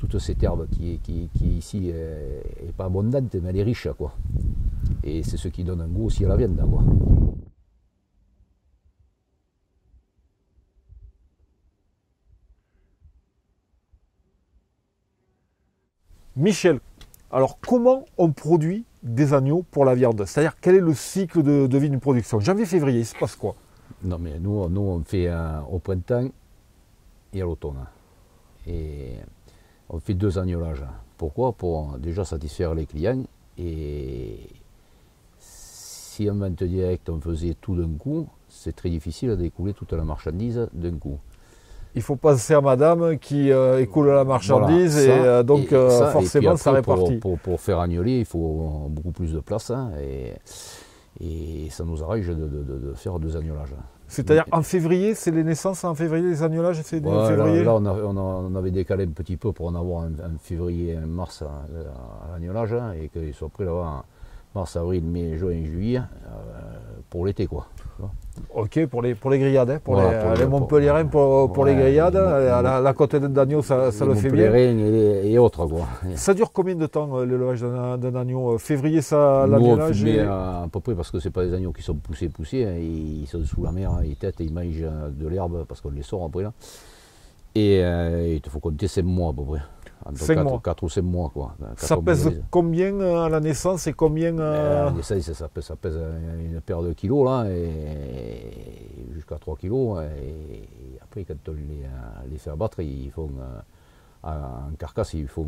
toute cette herbe qui ici est pas abondante, mais elle est riche, quoi. Et c'est ce qui donne un goût aussi à la viande, quoi. Michel, alors comment on produit des agneaux pour la viande? C'est-à-dire quel est le cycle de vie d'une production? Janvier-février, il se passe quoi? Non, mais nous on fait au printemps et à l'automne. Et on fait 2 agnolages. Pourquoi? Pour déjà satisfaire les clients. Et si en vente directe on faisait tout d'un coup, c'est très difficile d'écouler toute la marchandise d'un coup. Il faut penser à madame qui écoule la marchandise, voilà, et donc forcément ça répartit. Pour faire agnoler, il faut beaucoup plus de place, hein, et ça nous arrange de faire 2 agnolages. C'est-à-dire en février, c'est les naissances en février, les agnolages, c'est en février? Là on avait décalé un petit peu pour en avoir en février et en mars à l'agnolage, hein, et qu'ils soient prêts là en mars, avril, mai, juin, juillet, pour l'été, quoi. Ok, pour les grillades, hein, Voilà, les Montpelliérains pour les grillades, la côte d'agneau, ça le fait bien. Et autres, quoi. Ça dure combien de temps l'élevage d'un agneau? Février, ça, l'agnolage? Nous, à peu près, parce que c'est pas des agneaux qui sont poussés, hein, ils sont sous la mer, ils têtent, ils mangent de l'herbe, parce qu'on les sort après là. Et il te faut compter 5 mois à peu près. 4 ou 5 mois, quoi. Ça pèse combien à la naissance et combien à la naissance, ça pèse une paire de kilos, là, et jusqu'à 3 kilos. Et après, quand on les fait abattre, ils font, en carcasse, ils font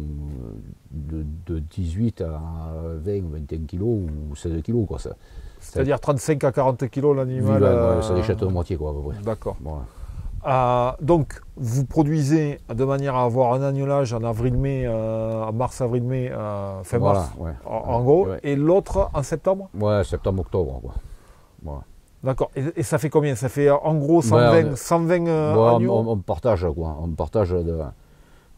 de 18 à 20 ou 21 kilos ou 16 kilos, quoi. C'est-à-dire 35 à 40 kilos l'animal. Ça déchète de moitié, quoi, à peu près. D'accord. Voilà. Donc, vous produisez de manière à avoir un agnolage en avril-mai, en mars-avril-mai, fin mars, ouais. en gros, Ouais. Et l'autre en septembre? Ouais, septembre-octobre, quoi. Voilà. D'accord. Et ça fait combien? Ça fait en gros 120 agneaux? On partage, quoi.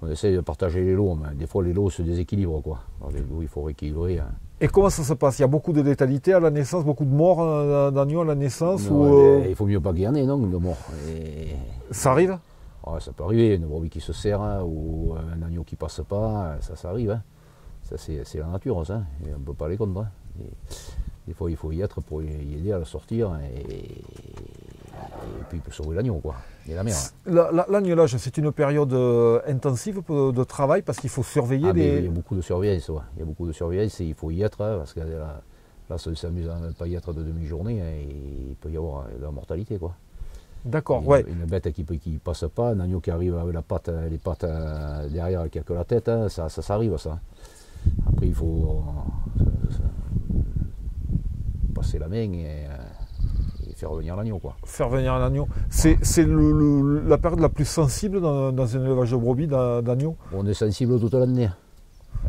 On essaye de partager les lots, mais des fois les lots se déséquilibrent, quoi. Alors, les lots, il faut rééquilibrer. Hein. Et comment ça se passe? Il y a beaucoup de létalité à la naissance, beaucoup de morts d'agneaux à la naissance? Il faut mieux pas qu'il y en ait, non, de morts. Ça arrive? Ouais, ça peut arriver, une brebis qui se serre, hein, ou un agneau qui passe pas, ça arrive. Hein. Ça, c'est la nature, ça. Et on ne peut pas aller contre. Hein. Des fois, il faut y être pour y aider à le sortir, et puis pour sauver l'agneau, quoi. Et la mère. L'agnolage, c'est une période intensive de travail parce qu'il faut surveiller Il y a beaucoup de surveillance, ouais. Il y a beaucoup de surveillance et il faut y être, hein, parce que là, ça s'amuse à ne pas y être de demi-journée, hein, et il peut y avoir de la mortalité, quoi. D'accord, ouais. Une bête qui passe pas, un agneau qui arrive avec les pattes derrière qui a que la tête, hein, ça arrive, ça. Après, il faut passer la main et faire venir l'agneau, quoi. Faire venir l'agneau. C'est la période la plus sensible dans un élevage de brebis, d'agneau? On est sensible toute l'année.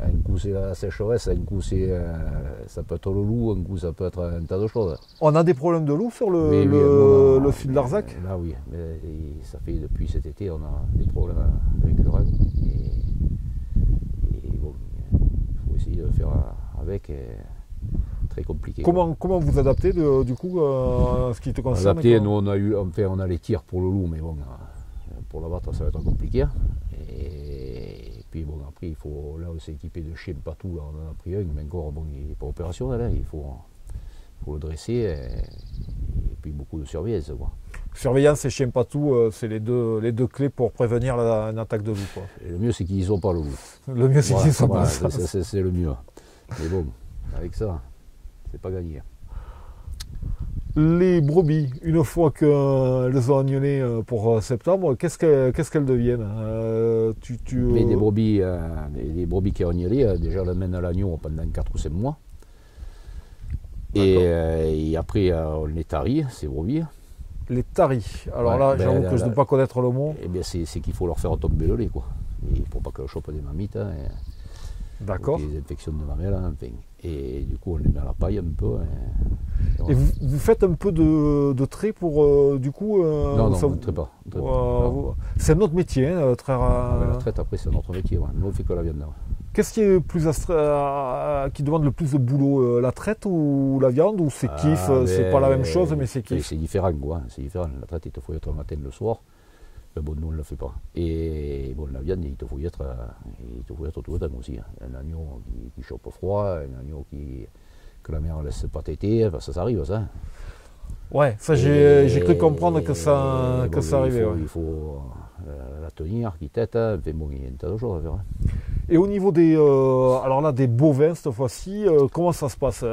Un coup c'est la sécheresse, un coup ça peut être le loup, un coup ça peut être un tas de choses. On a des problèmes de loup sur le sud de l'Arzac? Là oui, mais ça fait depuis cet été on a des problèmes avec le rang. Et bon, il faut essayer de faire avec. Très compliqué. Comment vous adaptez du coup à ce qui te concerne? Adapter, nous on a les tirs pour le loup, mais bon, pour l'abattre ça va être compliqué. Et puis bon, après là on s'est équipé de chiens partout, là, on en a pris un, mais encore bon, il n'est pas opérationnel, hein, il faut le dresser, et puis beaucoup de surveillance, quoi. Surveillance et chien patou, c'est les deux clés pour prévenir une attaque de loup, quoi. Et le mieux c'est qu'ils ne sont pas le loup. Le mieux c'est qu'ils ne sont pas. C'est le mieux. Mais bon, avec ça, c'est pas gagné. Les brebis, une fois qu'elles ont agnolé pour septembre, qu'est-ce qu'elles deviennent? Mais des brebis qui ont agnolé, déjà elles mènent à l'agneau pendant 4 ou 5 mois. Et après, on les tarit, ces brebis. Les taris. Alors là, j'avoue que je ne dois pas connaître le mot. Eh bien, c'est qu'il faut leur faire tomber le lait, quoi. Et pour pas qu'elles chopent des mammites. Hein, d'accord. Des infections de mamelles, hein, enfin. Et du coup, on les met à la paille un peu. Et vous faites un peu de trait pour, du coup... non, on ne traite pas. C'est un autre métier, hein, traire à... La traite, après, c'est un autre métier. Ouais. Nous, on fait que la viande. Ouais. Qu'est-ce qui est qui demande le plus de boulot, la traite ou la viande, ou c'est kiff, c'est pas la même chose, mais c'est kiff? C'est différent, quoi. C'est différent. La traite, il te faut être le matin, le soir. Mais bon, nous on ne le fait pas. Et bon, la viande, il te faut y être tout le temps aussi. Hein. Un agneau qui chope froid, un agneau que la mère laisse pas téter, ça arrive ça. Ouais, ça j'ai cru comprendre que ça arrivait. Il faut la tenir, qui tête, mais bon, il y a un tas de choses à faire. Hein. Et au niveau des, alors là, des bovins cette fois-ci, comment ça se passe?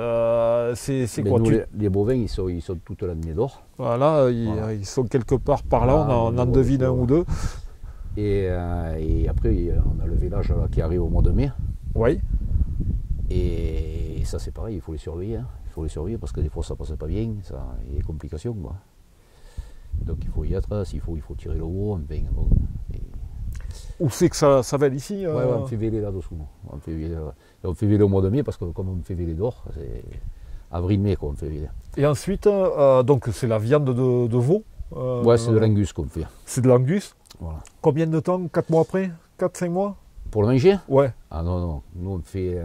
C'est quoi nous, les bovins, ils sont toute l'année d'or. Voilà, ils sont quelque part par là, on en devine un ou deux. Et après, on a le village là, qui arrive au mois de mai. Oui. Et ça, c'est pareil, il faut les surveiller. Hein. Il faut les surveiller parce que des fois, ça passe pas bien, il y a des complications. Quoi. Donc, il faut y être, s'il faut, il faut tirer le haut. Bon, où c'est que ça va ici Ouais, on fait véler là-dessous. On fait véler au mois de mai parce que comme on fait véler d'or, c'est avril-mai qu'on fait véler. Et ensuite, donc c'est la viande de veau ouais, c'est de l'angus qu'on fait. C'est de l'angus. Voilà. Combien de temps? 4 mois après? 4-5 mois? Pour le manger? Ouais. Ah non, nous on fait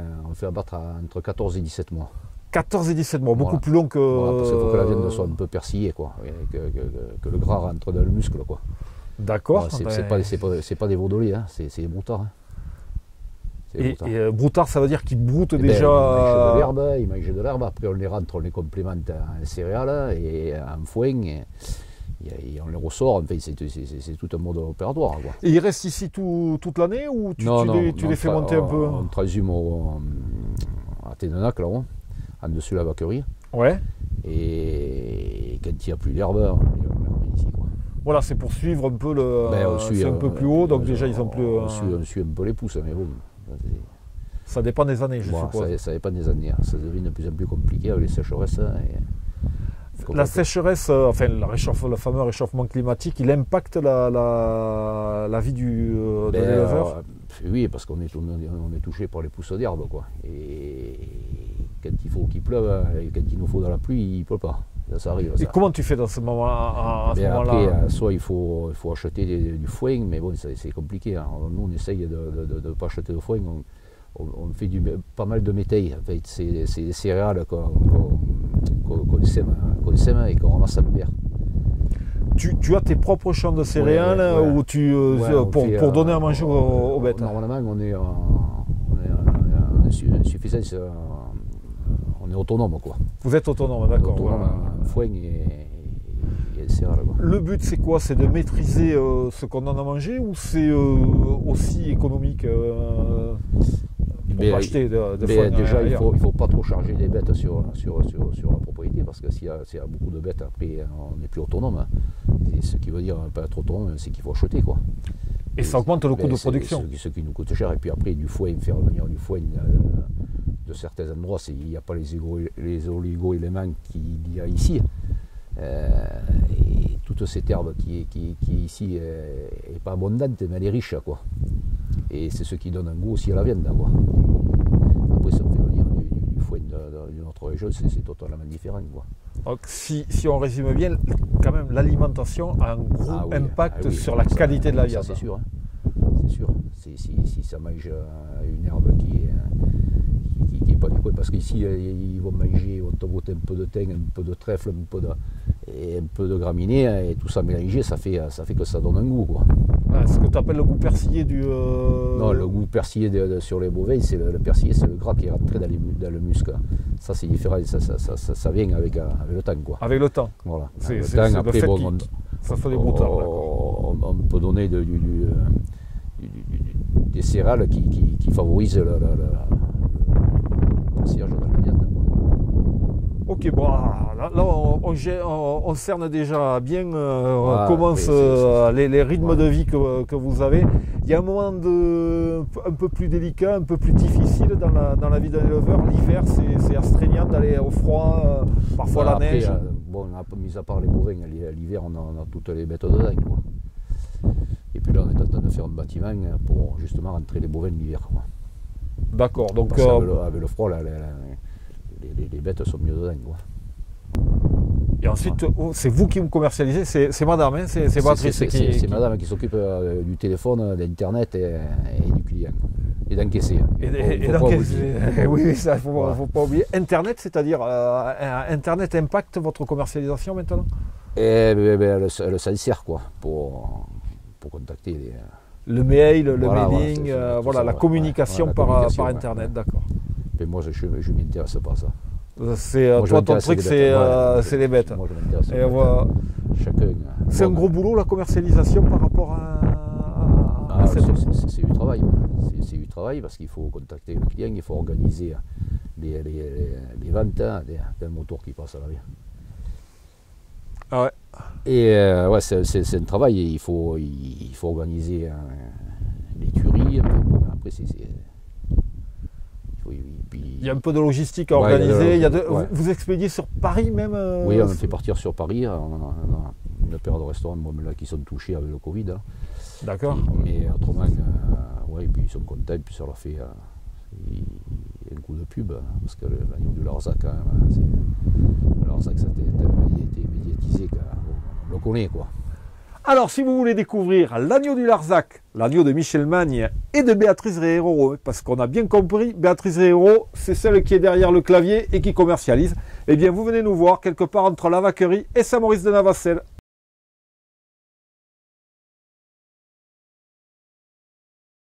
abattre entre 14 et 17 mois. 14 et 17 mois, beaucoup voilà. plus long que... Voilà, parce qu'il faut que la viande soit un peu persillée, quoi, que le gras rentre dans le muscle, quoi. D'accord. Voilà, c'est pas des veaux de lait, hein, c'est des broutards. Hein. Et broutard, ça veut dire qu'ils broutent déjà... ils mangent de l'herbe, après on les rentre, on les complémente en céréales et en foin, et on les ressort, enfin, c'est tout un mode opératoire. Quoi. Et ils restent ici toute l'année ou tu les fais monter un peu? On transhume à Ténenac, là-haut, en dessus de la vaquerie. Ouais. Et quand il n'y a plus d'herbe, on les ramène ici. Quoi. Voilà, c'est pour suivre un peu le... c'est un peu plus haut, donc déjà ils sont plus... On suit un peu les pousses, mais bon... Ça dépend des années, je suppose. Ça dépend des années. Ça devient de plus en plus compliqué avec les sécheresses. La sécheresse, enfin le fameux réchauffement climatique, il impacte la vie de l'éleveur? Oui, parce qu'on est touché par les pousses d'herbe, quoi. Et quand il faut qu'il pleuve, et quand il nous faut de la pluie, il ne pleut pas. Ça arrive. Et comment tu fais dans ce moment-là? Après, soit il faut acheter du foin, mais bon, c'est compliqué. Hein. Nous, on essaye de ne pas acheter de foin. On fait pas mal de métailles. En fait, c'est des céréales qu'on sème et qu'on ramasse en mer. Tu as tes propres champs de céréales où pour donner à manger aux bêtes? Normalement, on est en suffisance. On est autonome, quoi. Vous êtes autonome, d'accord. Autonome en foin et céréales. Quoi. Le but, c'est quoi? C'est de maîtriser ce qu'on en a mangé ou c'est aussi économique pour acheter de foin? Déjà, il ne faut pas trop charger les bêtes sur la propriété parce que s'il y a beaucoup de bêtes, après, on n'est plus autonome. Hein. Et ce qui veut dire pas être autonome, c'est qu'il faut acheter, quoi. Et ça augmente le coût de production. Ce qui nous coûte cher. Et puis après, du foin, faire venir du foin de certains endroits, il n'y a pas les oligo-éléments qu'il y a ici. Et toute cette herbe qui est ici n'est pas abondante, mais elle est riche, quoi. Et c'est ce qui donne un goût aussi à la viande, quoi. Après, ça me fait venir du foin d'une autre région, c'est totalement différent, quoi. Donc, si on résume bien, quand même, l'alimentation a un gros impact sur la qualité de la viande. Ça, c'est sûr. Hein. C'est sûr. Si ça mange une herbe qui n'est pas du coin, parce qu'ici, ils vont manger, ils vont te botter un peu de thym, un peu de trèfle, un peu de graminées, et tout ça mélangé, ça fait que ça donne un goût, quoi. Ce que tu appelles le goût persillé du... Non, le goût persillé sur les bovins, c'est le persillé, c'est le gras qui est rentré dans le muscle. Ça, c'est différent, ça vient avec le temps, quoi. Avec le temps. Voilà. C'est le temps, après, ça fait des broutards. On peut donner des céréales qui favorisent le persillage dans la viande. Ok, bon, là on cerne déjà bien comment les rythmes de vie que vous avez. Il y a un moment un peu plus délicat, un peu plus difficile dans la vie d'un éleveur. L'hiver, c'est astreignant d'aller au froid, parfois la neige. Mis à part les bovins, l'hiver, on a toutes les bêtes dedans, quoi. Et puis là, on est en train de faire un bâtiment pour justement rentrer les bovins l'hiver. D'accord. Donc avec le froid, là, les bêtes sont mieux dedans, quoi. Et ensuite, c'est vous qui me commercialisez, c'est madame, hein, c'est Patrice qui... C'est madame qui s'occupe du téléphone, d'internet et du client. Et d'encaisser. Oui, ça, il ne faut pas oublier. Internet, c'est-à-dire, Internet impacte votre commercialisation maintenant? Elle s'en sert, quoi, pour contacter les... Le mail, le Voilà, mailing, voilà, la communication, la par communication, Internet, d'accord. Mais moi, je ne m'intéresse pas à ça. Toi, ton truc, c'est les bêtes. Moi, je m'intéresse Et aux voilà. bêtes. Chacun... C'est un gros boulot, la commercialisation, par rapport à cette... C'est du travail. C'est du travail parce qu'il faut contacter le client, il faut organiser les ventes d'un moteur qui passe à l'arrière. Ah ouais. Et ouais, c'est un travail, il faut organiser l'écurie. Après, il y a un peu de logistique à organiser. Ouais. Vous expédiez sur Paris même Oui, on fait partir sur Paris. On a une paire de restaurants là, qui sont touchés avec le Covid. D'accord. Mais autrement, ouais, puis ils sont contents, puis ça leur fait un coup de pub, parce que l'agneau du Larzac, le Larzac, ça a été médiatisé, on le connaît, quoi. Alors, si vous voulez découvrir l'agneau du Larzac, l'agneau de Michel Magne et de Béatrice Réhérault, parce qu'on a bien compris, Béatrice Réhérault, c'est celle qui est derrière le clavier et qui commercialise, eh bien, vous venez nous voir quelque part entre la Vacquerie et Saint-Maurice de Navacelle.